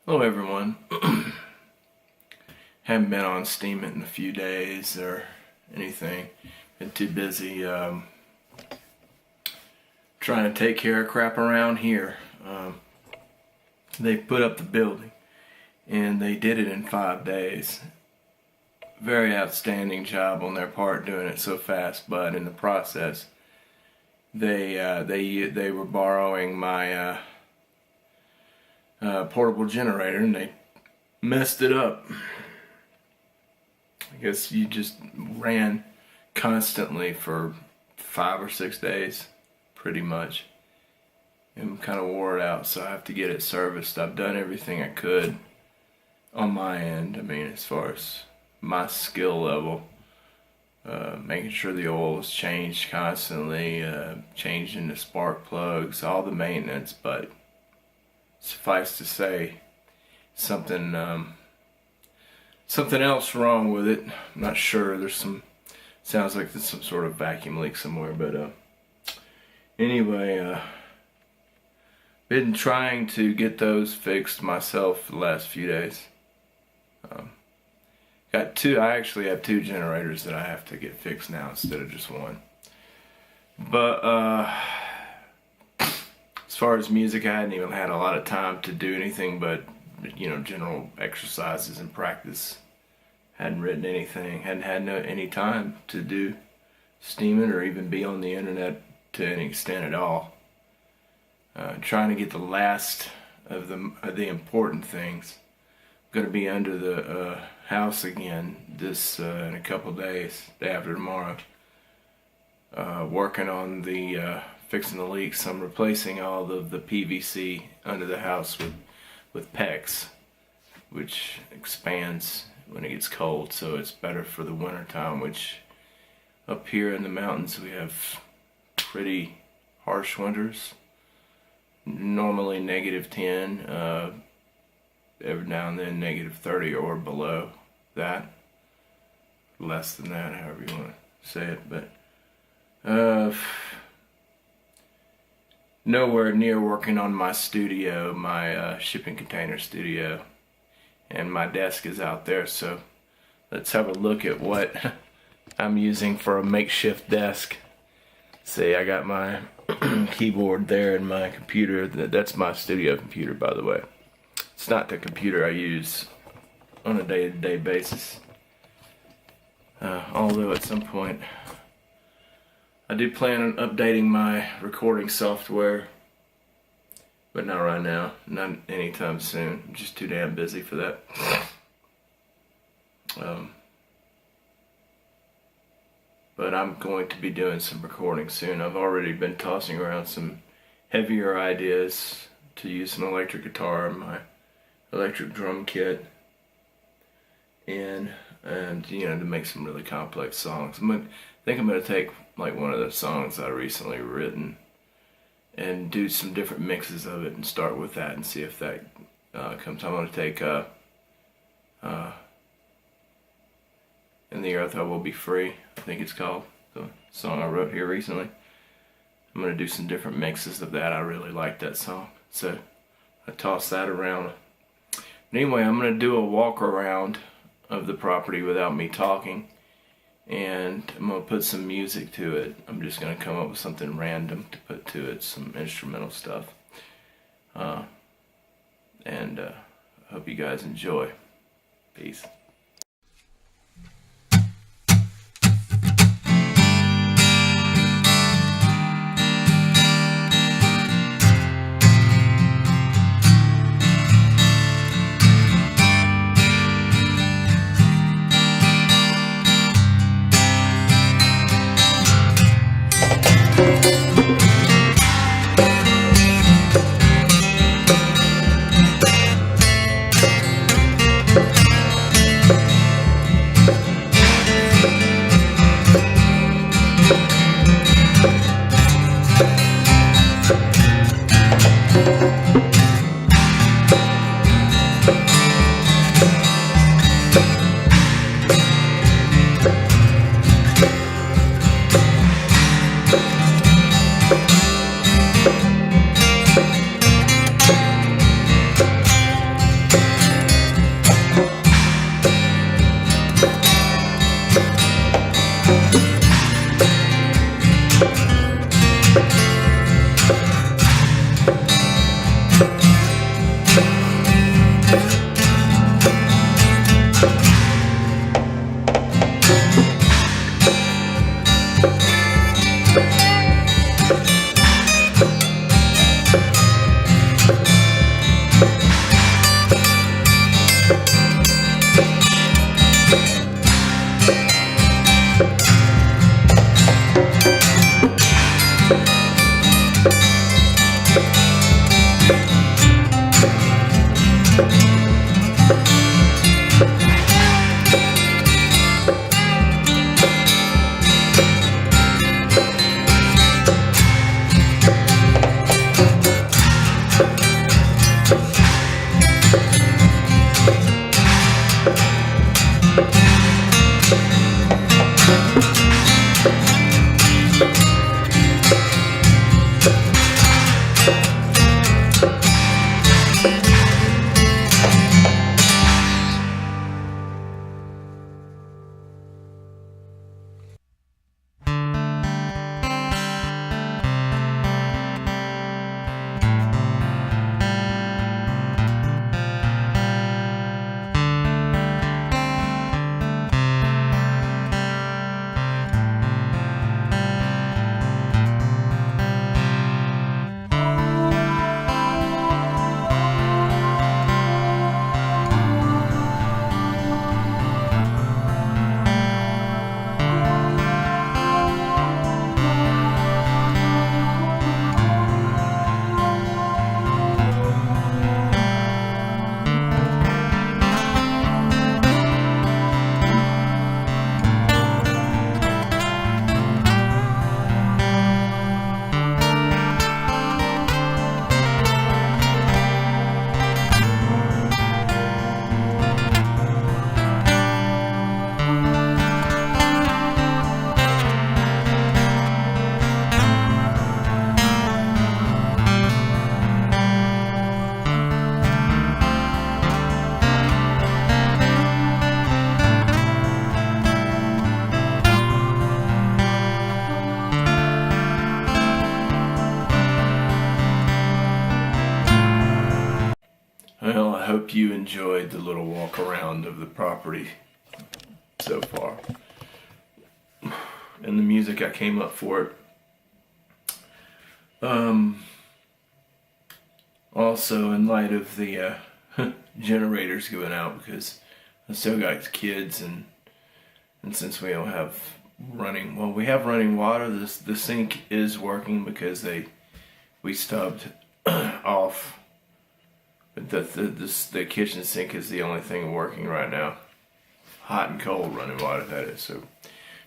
Hello everyone. Haven't been on Steemit in a few days or anything. Been too busy trying to take care of crap around here. They put up the building and they did it in 5 days. Very outstanding job on their part doing it so fast, but in the process they were borrowing my portable generator and they messed it up. I guess you just ran constantly for 5 or 6 days, pretty much. And kind of wore it out, so I have to get it serviced. I've done everything I could on my end. I mean, as far as my skill level, making sure the oil is changed constantly, changing the spark plugs, all the maintenance, but suffice to say, something else wrong with it. I'm not sure. Sounds like there's some sort of vacuum leak somewhere, but anyway, been trying to get those fixed myself for the last few days. I actually have 2 generators that I have to get fixed now instead of just one. But as far as music, I hadn't even had a lot of time to do anything but, general exercises and practice. Hadn't written anything, hadn't had any time to do Steemit or even be on the internet to any extent at all. Trying to get the last of the important things. I'm going to be under the house again in a couple days, day after tomorrow. Working on the fixing the leaks. I'm replacing all of the PVC under the house with PEX, which expands when it gets cold, so it's better for the winter time, which up here in the mountains we have pretty harsh winters. Normally -10, every now and then -30 or below that. Less than that, however you want to say it, but nowhere near working on my studio, my shipping container studio, and my desk is out there, so let's have a look at what I'm using for a makeshift desk. See, I got my keyboard there and my computer. That's my studio computer, by the way. It's not the computer I use on a day-to-day basis, although at some point I do plan on updating my recording software, but not right now, not anytime soon. I'm just too damn busy for that. But I'm going to be doing some recording soon. I've already been tossing around some heavier ideas to use an electric guitar, my electric drum kit, and to make some really complex songs. I think I'm going to take like one of the songs I recently written and do some different mixes of it and start with that and see if that comes. I'm going to take In the Earth I Will Be Free, I think it's called, the song I wrote here recently. I'm going to do some different mixes of that. I really like that song, so I toss that around. But anyway, I'm going to do a walk around of the property without me talking, and I'm going to put some music to it. I'm just going to come up with something random to put to it, some instrumental stuff. And I hope you guys enjoy. Peace. Well, I hope you enjoyed the little walk around of the property so far. And the music I came up for it. Also, in light of the generators going out, because I still got kids, and since we don't have we have running water. The sink is working because we stubbed off. But the kitchen sink is the only thing working right now. Hot and cold running water, that is.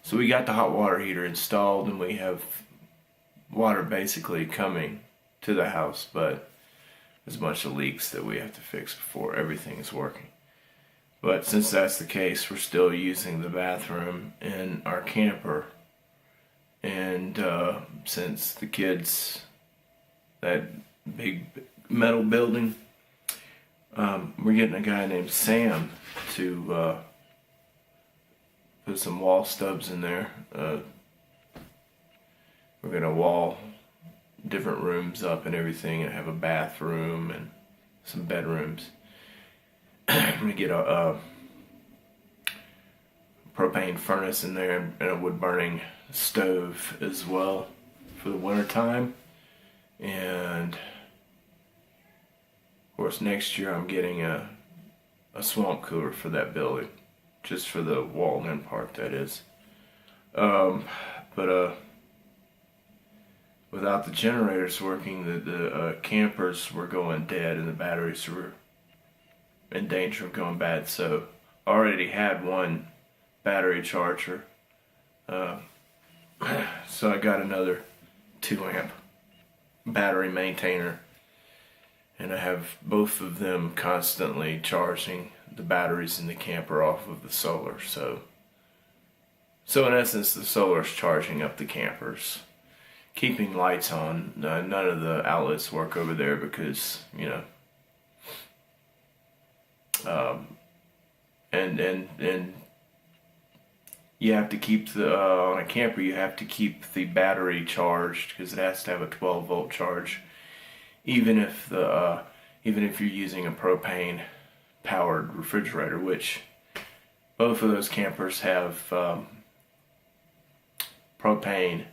So we got the hot water heater installed, and we have water basically coming to the house, but there's a bunch of leaks that we have to fix before everything is working. But since that's the case, we're still using the bathroom in our camper. And since the kids, that big metal building, we're getting a guy named Sam to put some wall stubs in there. We're gonna wall different rooms up and everything, and have a bathroom and some bedrooms. I'm gonna get a propane furnace in there and a wood burning stove as well for the winter time. And of course, next year I'm getting a swamp cooler for that building, just for the walled-in part, that is. Without the generators working, the campers were going dead and the batteries were in danger of going bad. So I already had one battery charger, so I got another 2-amp battery maintainer, and I have both of them constantly charging the batteries in the camper off of the solar. So in essence, the solar is charging up the campers, keeping lights on. None of the outlets work over there because, you know, and you have to keep on a camper, you have to keep the battery charged because it has to have a 12-volt charge, even if you're using a propane powered refrigerator, which both of those campers have propane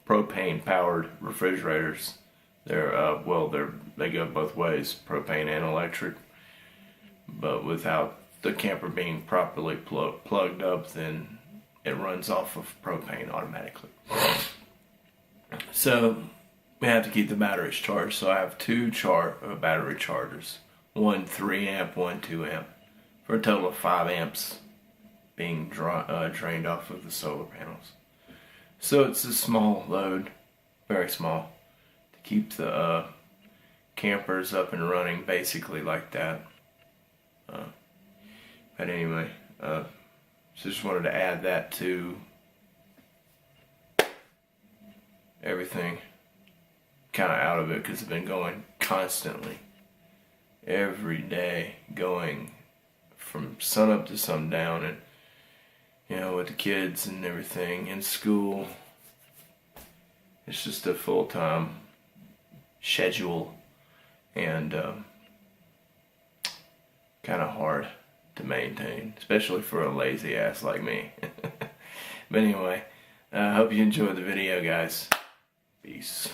propane powered refrigerators. They go both ways, propane and electric. But without the camper being properly plugged up, then it runs off of propane automatically. So we have to keep the batteries charged. So I have two battery chargers, one 3-amp, one 2-amp, for a total of 5 amps being drained off of the solar panels. So it's a small load, very small, to keep the campers up and running basically like that. But anyway, so just wanted to add that to everything, kind of out of it, because I've been going constantly, every day, going from sun up to sundown, and you know, with the kids and everything in school, it's just a full-time schedule, and kind of hard to maintain, especially for a lazy ass like me. But anyway, I hope you enjoyed the video, guys. Peace.